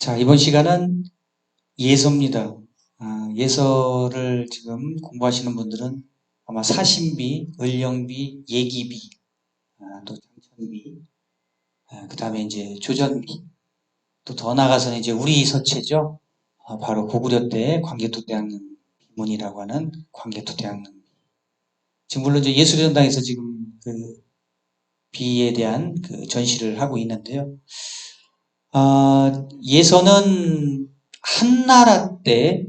자, 이번 시간은 예서입니다. 예서를 지금 공부하시는 분들은 아마 사신비, 을령비, 예기비, 또 장천비, 그 다음에 이제 조전비, 또 더 나아가서는 이제 우리 서체죠. 바로 고구려 때 광개토대왕릉 비문이라고 하는 광개토대왕릉. 지금 물론 이제 예술전당에서 지금 그 비에 대한 그 전시를 하고 있는데요. 예서는 한나라 때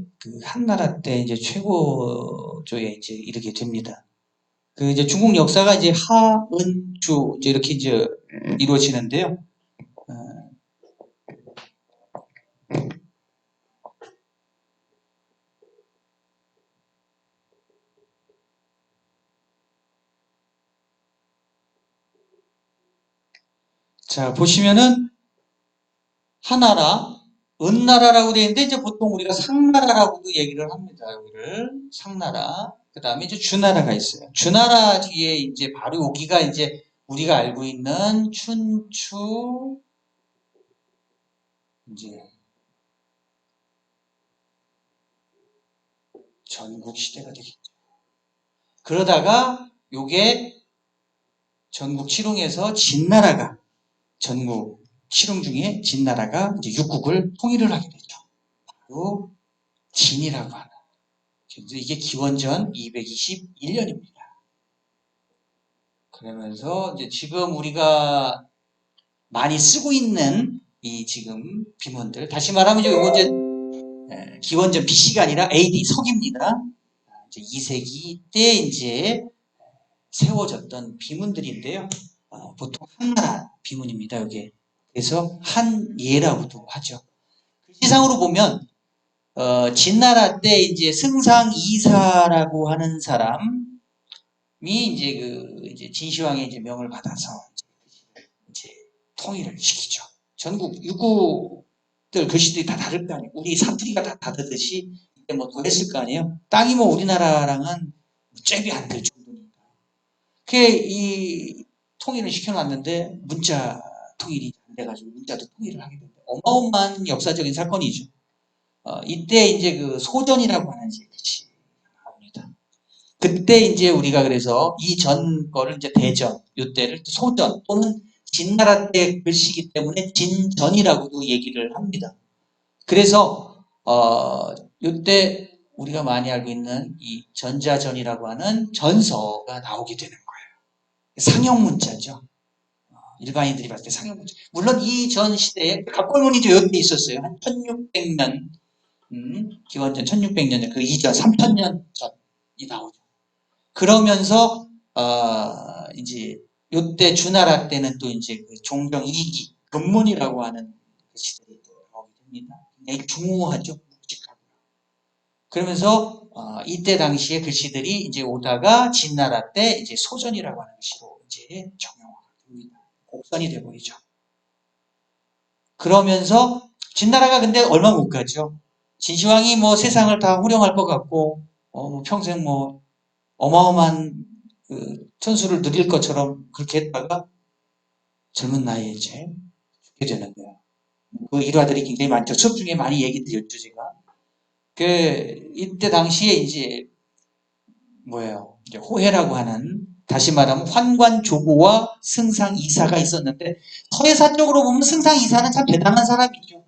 이제 최고조에 이제 이르게 됩니다. 그 이제 중국 역사가 이제 하은주 이렇게 이제 이루어지는데요. 자, 보시면은 하나라, 은나라라고 되어 있는데 이제 보통 우리가 상나라라고도 얘기를 합니다. 여기를 상나라. 그 다음에 이제 주나라가 있어요. 주나라 뒤에 이제 바로 여기가 이제 우리가 알고 있는 춘추 이제 전국 시대가 되겠죠. 그러다가 요게 전국 칠흥에서 진나라가 전국 칠흥 중에 진나라가 이제 육국을 통일을 하게 되죠. 바로 진이라고 하는. 그래서 이게 기원전 221년입니다. 그러면서 이제 지금 우리가 많이 쓰고 있는 이 지금 비문들, 다시 말하면 이거 이제 기원전 BC가 아니라 AD 서기입니다. 이제 2세기 때 이제 세워졌던 비문들인데요. 보통 한나라 비문입니다. 여기. 그래서 한예라고도 하죠. 글씨상으로 보면 진나라 때 이제 승상 이사라고 하는 사람이 이제 진시황의 이제 명을 받아서 이제 통일을 시키죠. 전국 육국들 글씨들이 다 다를 거 아니에요. 우리 사투리가 다 다르듯이 이때 뭐 더했을 거 아니에요. 땅이 뭐 우리나라랑은 잽이 안 될 정도니까. 이 통일을 시켜놨는데 문자 통일이 안 돼가지고 문자도 통일을 하게 됩니다. 어마어마한 역사적인 사건이죠. 이때 이제 그 소전이라고 하는 글씨 나옵니다. 그때 이제 우리가 그래서 이 전 거를 이제 대전, 요때를 소전 또는 진나라 때 글씨이기 때문에 진전이라고도 얘기를 합니다. 그래서 요때 우리가 많이 알고 있는 이 전자전이라고 하는 전서가 나오게 되는 거예요. 상형 문자죠. 일반인들이 봤을 때 상형 문자. 물론 이 전 시대에 갑골문이도 여기 있었어요. 한 1600년, 기원전 1600년 전, 그 이전 3000년 전이 나오죠. 그러면서 이제 요때 주나라 때는 또 이제 그 종경 2기 금문이라고 하는 그 시대가 나오게 됩니다. 굉장히 중후하죠. 묵직하고. 그러면서 이때 당시에 글씨들이 이제 오다가 진나라 때 이제 소전이라고 하는 글씨로 이제 정형화가 됩니다. 곡선이 되버리죠. 그러면서 진나라가 근데 얼마 못 가죠. 진시황이 뭐 세상을 다 후령할 것 같고 뭐 평생 뭐 어마어마한 그 천수를 누릴 것처럼 그렇게 했다가 젊은 나이에 이제 죽게 되는데요. 그 일화들이 굉장히 많죠. 수업 중에 많이 얘기 드렸죠, 제가. 이때 당시에 이제 이제 호해라고 하는, 다시 말하면 환관조고와 승상이사가 있었는데, 서해사적으로 보면 승상이사는 참 대단한 사람이죠.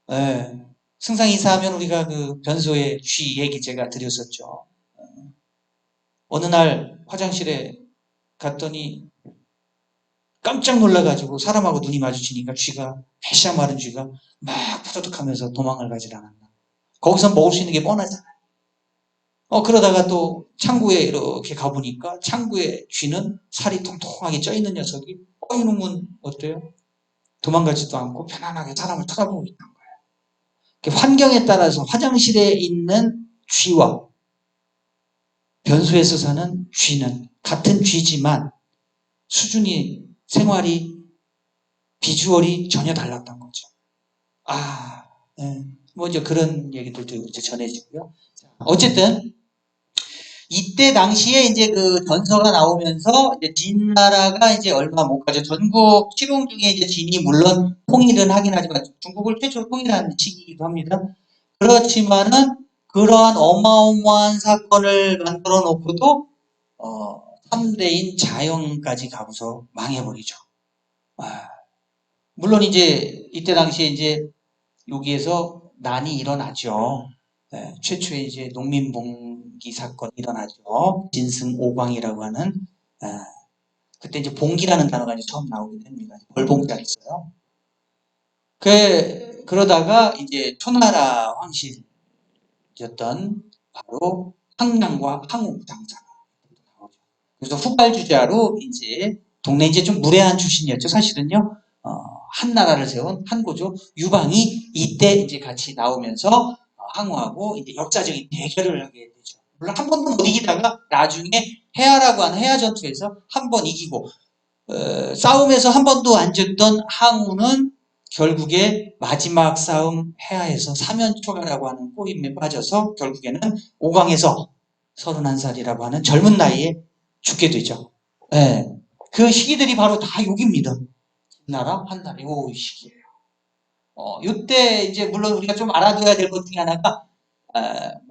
네. 승상이사 하면 우리가 그 변소의 쥐 얘기 제가 드렸었죠. 어느 날 화장실에 갔더니 깜짝 놀라가지고 사람하고 눈이 마주치니까 쥐가, 패샤 마른 쥐가 막 푸드득하면서 도망을 가질 않았나. 거기서 먹을 수 있는 게 뻔하잖아요. 그러다가 또 창구에 이렇게 가보니까 창구에 쥐는 살이 통통하게 쪄있는 녀석이 이놈은 어때요? 도망가지도 않고 편안하게 사람을 쳐다보고 있는 거예요. 환경에 따라서 화장실에 있는 쥐와 변소에서 사는 쥐는 같은 쥐지만 수준이, 생활이, 비주얼이 전혀 달랐던 거죠. 뭐 이제 그런 얘기들도 이제 전해지고요. 어쨌든 이때 당시에 이제 그 전서가 나오면서 이제 진나라가 이제 얼마 못 가죠. 전국 치롱 중에 이제 진이 물론 통일은 하긴 하지만 중국을 최초로 통일한 시기이기도 합니다. 그렇지만은 그러한 어마어마한 사건을 만들어 놓고도 3대인 자영까지 가고서 망해버리죠. 물론 이제 이때 당시에 이제 여기에서 난이 일어나죠. 최초의 이제 농민봉기 사건이 일어나죠. 진승오광이라고 하는 그때 이제 봉기라는 단어가 이제 처음 나오게 됩니다. 벌봉자가 있어요. 그러다가 이제 초나라 황실이었던 바로 황량과 황후 장사가 나오죠. 그래서 후발주자로 이제 동네 이제 좀 무례한 출신이었죠. 사실은요. 한나라를 세운 한고조 유방이 이때 이제 같이 나오면서 항우하고 이제 역사적인 대결을 하게 되죠. 물론 한 번도 못 이기다가 나중에 해야라고 하는 해야 전투에서 한 번 이기고 싸움에서 한 번도 안 졌던 항우는 결국에 마지막 싸움 해야에서 사면초가라고 하는 꼬임에 빠져서 결국에는 오강에서 31살이라고 하는 젊은 나이에 죽게 되죠. 네. 그 시기들이 바로 다 여기입니다. 나라 한나라 요 시기예요. 이때 이제 물론 우리가 좀 알아둬야 될 것 중에 하나가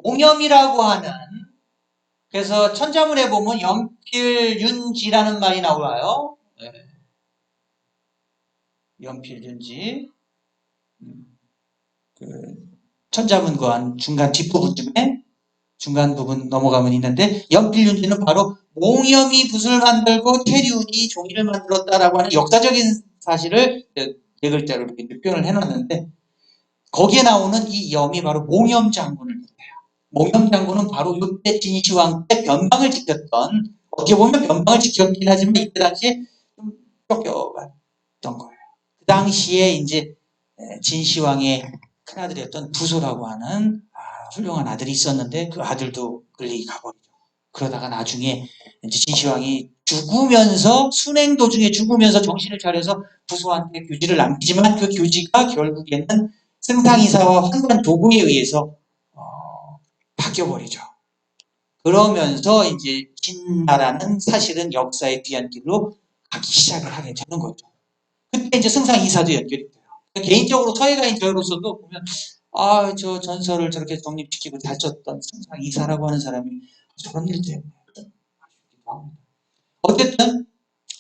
몽염이라고 하는 그래서 천자문에 보면 연필윤지라는 말이 나와요. 네. 연필윤지 그 천자문과 중간 뒷부분쯤에 중간 부분 넘어가면 있는데 연필윤지는 바로 몽염이 붓을 만들고 태륜이 종이를 만들었다라고 하는 역사적인 사실을 네 글자로 이렇게 표현을 해놨는데 거기에 나오는 이 염이 바로 몽염 장군을 뜻해요. 몽염 장군은 바로 이때 진시황 때 변방을 지켰던 어떻게 보면 변방을 지켰긴 하지만 이때 당시에 좀 쫓겨갔던 거예요. 그 당시에 이제 진시황의 큰아들이었던 부소라고 하는 훌륭한 아들이 있었는데 그 아들도 끌리 가버리죠. 그러다가 나중에 이제 진시황이 죽으면서 순행 도중에 죽으면서 정신을 차려서 부소한테 교지를 남기지만 그 교지가 결국에는 승상이사와 환관 도구에 의해서 바뀌어버리죠. 그러면서 이제 진나라는 사실은 역사의 뒤안길로 가기 시작을 하게 되는 거죠. 그때 이제 승상이사도 연결이 돼요. 개인적으로 서예가인 저로서도 보면 저 전설을 저렇게 독립시키고 잘 쳤던 승상이사라고 하는 사람이 저런 일 때문에 어쨌든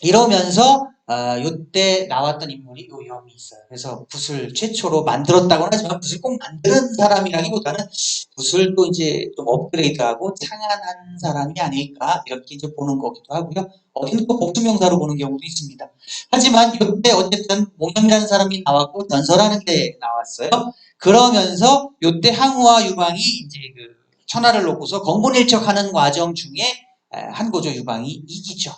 이러면서 이때 나왔던 인물이 요 염이 있어요. 그래서 붓을 최초로 만들었다고는 하지만 붓을 꼭 만드는 사람이라기보다는 붓을 또 이제 좀 업그레이드하고 창안한 사람이 아닐까 이렇게 이제 보는 거기도 하고요. 어디는 또 복수명사로 보는 경우도 있습니다. 하지만 이때 어쨌든 몽염이라는 사람이 나왔고 전설하는 게 나왔어요. 그러면서 이때 항우와 유방이 이제 그 천하를 놓고서 공분일척하는 과정 중에 한고조 유방이 이기죠.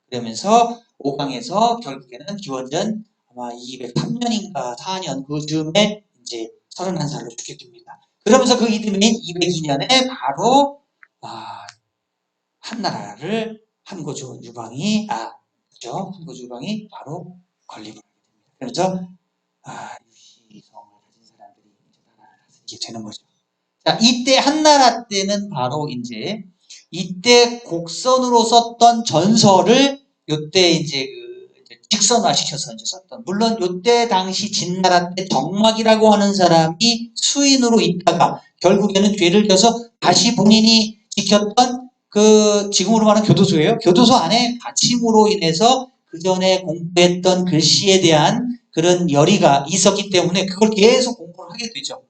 그러면서 5강에서 결국에는 기원전 아마 203년인가 4년 그 즈음에 이제 31살로 죽게 됩니다. 그러면서 그 이듬해인 202년에 바로 한나라를 한고조 유방이 그죠? 한고조 유방이 바로 건립을 하게 됩니다. 그래서 유시성을 가진 사람들이 이제 나라를 다스리게 되는 거죠. 자, 이때 한나라 때는 바로 이제 이때 곡선으로 썼던 전설을 요때 이제 직선화 시켜서 이제 썼던. 물론 요때 당시 진나라 때 정막이라고 하는 사람이 수인으로 있다가 결국에는 죄를 져서 다시 본인이 지켰던 그 지금으로 말하는 교도소예요. 교도소 안에 갇힘으로 인해서 그 전에 공부했던 글씨에 대한 그런 열의가 있었기 때문에 그걸 계속 공부를 하게 되죠.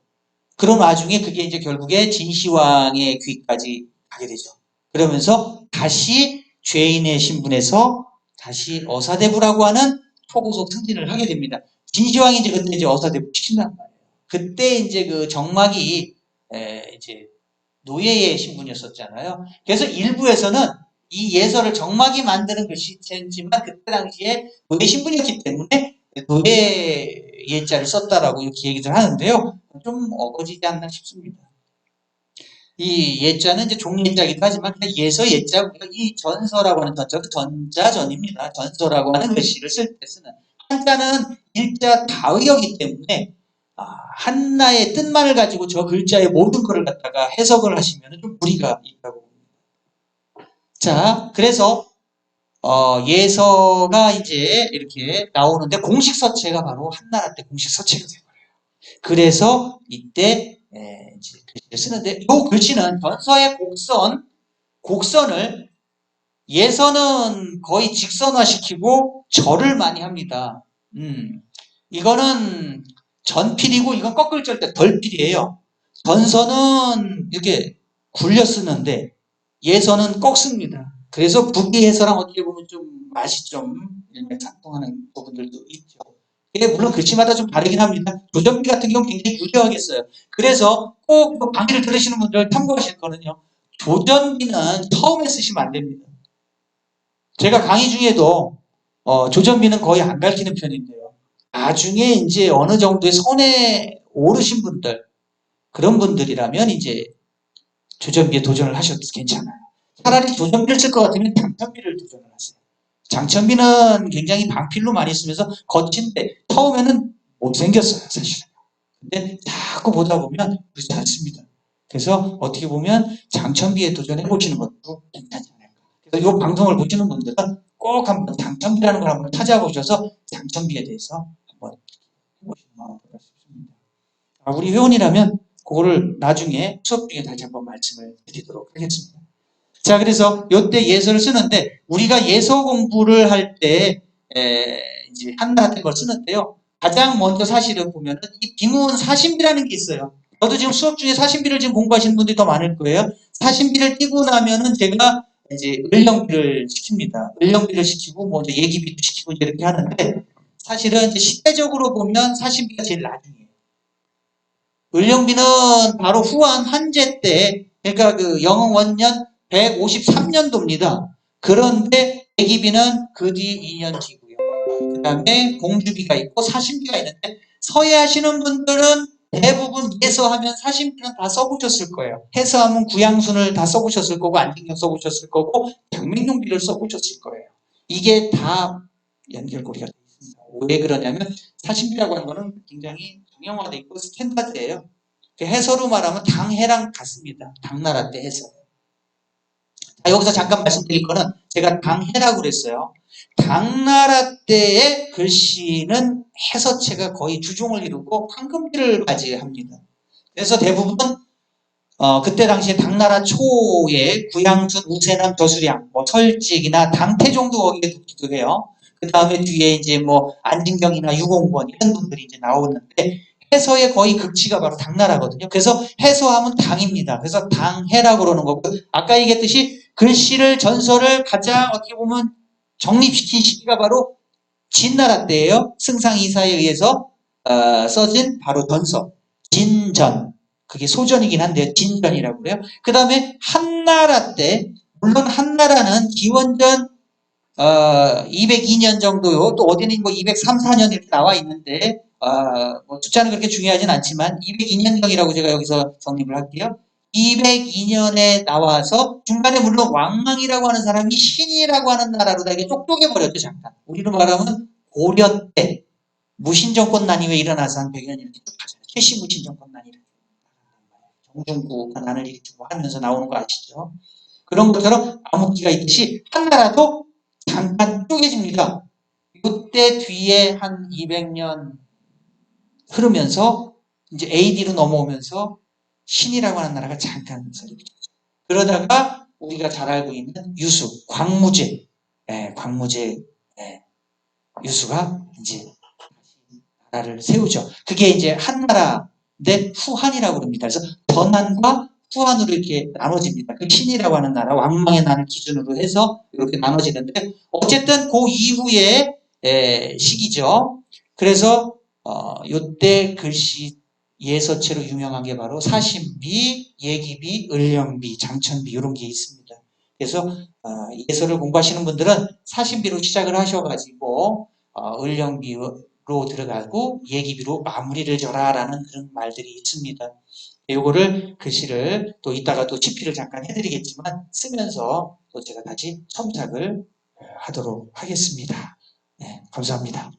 그런 와중에 그게 이제 결국에 진시황의 귀까지 가게 되죠. 그러면서 다시 죄인의 신분에서 다시 어사대부라고 하는 초고속 승진을 하게 됩니다. 진시황이 이제 그때 이제 어사대부 시킨단 말이에요. 그때 이제 그 정막이 이제 노예의 신분이었었잖아요. 그래서 일부에서는 이 예서를 정막이 만드는 글씨체지만 그때 당시에 노예 신분이었기 때문에 노예 예자를 썼다라고 이렇게 얘기를 하는데요. 좀 어거지지 않나 싶습니다. 이 예자는 이제 종예자이기도 하지만 그냥 예서 예자 이 전서라고 하는 전자도 전자전입니다. 전서라고 하는 글씨를 쓸 때 쓰는 한자는 일자 다의어이기 때문에 한나의 뜻만을 가지고 저 글자의 모든 것을 갖다가 해석을 하시면 좀 무리가 있다고 봅니다. 자, 그래서 예서가 이제 이렇게 나오는데 공식 서체가 바로 한나라 때 공식 서체가 돼요. 그래서 이때 이제 글씨를 쓰는데 이 글씨는 전서의 곡선을 예서는 거의 직선화시키고 절을 많이 합니다. 이거는 전필이고 이건 꺾을 절 때 덜필이에요. 전서는 이렇게 굴려 쓰는데 예서는 꺾습니다. 그래서 북이해서랑 어떻게 보면 좀 맛이 좀 일맥상통하는 부분들도 있죠. 이게 물론 글씨마다 좀 다르긴 합니다. 조정비 같은 경우 굉장히 유려하게 써요. 그래서 꼭 강의를 들으시는 분들 참고하실 거는요. 조전비는 처음에 쓰시면 안 됩니다. 제가 강의 중에도 조전비는 거의 안 가르치는 편인데요. 나중에 이제 어느 정도의 선에 오르신 분들, 그런 분들이라면 이제 조전비에 도전을 하셔도 괜찮아요. 차라리 조전비를 쓸 것 같으면 장천비를 도전을 하세요. 장천비는 굉장히 방필로 많이 쓰면서 거친데 처음에는 못생겼어요, 사실은. 근데 자꾸 보다 보면 그렇지 않습니다. 그래서 어떻게 보면 장천비에 도전해 보시는 것도 괜찮지 않을까. 그래서 이 방송을 보시는 분들은 꼭 한번 장천비라는 걸 한번 찾아보셔서 장천비에 대해서 한번 해보시면 어떨까 싶습니다. 우리 회원이라면 그거를 나중에 수업 중에 다시 한번 말씀을 드리도록 하겠습니다. 자, 그래서 이때 예서를 쓰는데 우리가 예서 공부를 할 때 이제 한나 같은 걸 쓰는데요. 가장 먼저 사실을 보면은 이 비문 사신비라는 게 있어요. 저도 지금 수업 중에 사신비를 지금 공부하시는 분들이 더 많을 거예요. 사신비를 띄고 나면은 제가 이제 을령비를 시킵니다. 을령비를 시키고 뭐 이제 예기비도 시키고 이렇게 하는데 사실은 이제 시대적으로 보면 사신비가 제일 나중이에요. 을령비는 바로 후한 한제 때, 그러니까 그 영원년 153년도입니다. 그런데 예기비는 그 뒤 2년 뒤고요. 그 다음에 공주비가 있고 사신비가 있는데 서예하시는 분들은 대부분 예서하면 사신비는 다 써보셨을 거예요. 해서하면 구양순을 다 써보셨을 거고 안진경 써보셨을 거고 장맹용비를 써보셨을 거예요. 이게 다 연결고리가 되어 있습니다. 왜 그러냐면 사신비라고 하는 거는 굉장히 정형화되어 있고 스탠다드예요. 해서로 말하면 당해랑 같습니다. 당나라 때 해서. 여기서 잠깐 말씀드릴 거는 제가 당해라고 그랬어요. 당나라 때의 글씨는 해서체가 거의 주종을 이루고 황금비를 맞이합니다. 그래서 대부분 그때 당시에 당나라 초에 구양순, 우세남, 저수량, 뭐 설직이나 당태종도 거기에 붙기도 해요. 그 다음에 뒤에 이제 뭐 안진경이나 유공권 이런 분들이 이제 나오는데 해서의 거의 극치가 바로 당나라거든요. 그래서 해서하면 당입니다. 그래서 당해라고 그러는 거고 아까 얘기했듯이 글씨를 전설을 가장 어떻게 보면 정립시킨 시기가 바로 진나라 때예요. 승상이사에 의해서 써진 바로 전서 진전. 그게 소전이긴 한데 진전이라고 그래요. 그 다음에 한나라 때 물론 한나라는 기원전 202년 정도요. 또 어디는 뭐 203, 4년 이렇게 나와 있는데 뭐 숫자는 그렇게 중요하진 않지만 202년경이라고 제가 여기서 정립을 할게요. 202년에 나와서 중간에 물론 왕망이라고 하는 사람이 신이라고 하는 나라로 다 이게 쪽쪽해버렸죠. 잠깐. 우리로 말하면 고려 때 무신정권난이 왜 일어나서 한 100년 이렇게 쭉 가잖아요. 최씨 무신정권난이 정중부가 난을 일으키고 하면서 나오는 거 아시죠? 그런 것처럼 암흑기가 있듯이 한나라도 잠깐 쪼개집니다. 이때 뒤에 한 200년 흐르면서 이제 AD로 넘어오면서 신이라고 하는 나라가 잠깐 설립이 되죠. 그러다가 우리가 잘 알고 있는 유수, 광무제, 광무제 유수가 이제 나라를 세우죠. 그게 이제 한나라인데 후한이라고 합니다. 그래서 전한과 후한으로 이렇게 나눠집니다. 그 신이라고 하는 나라, 왕망의 나라를 기준으로 해서 이렇게 나눠지는데 어쨌든 그 이후의 시기죠. 그래서 이때 글씨 예서체로 유명한 게 바로 사신비, 예기비, 을령비, 장천비 이런 게 있습니다. 그래서 예서를 공부하시는 분들은 사신비로 시작을 하셔가지고 을령비로 들어가고 예기비로 마무리를 져라라는 그런 말들이 있습니다. 요거를 글씨를 또 이따가 또 치피를 잠깐 해드리겠지만 쓰면서 또 제가 다시 첨삭을 하도록 하겠습니다. 네, 감사합니다.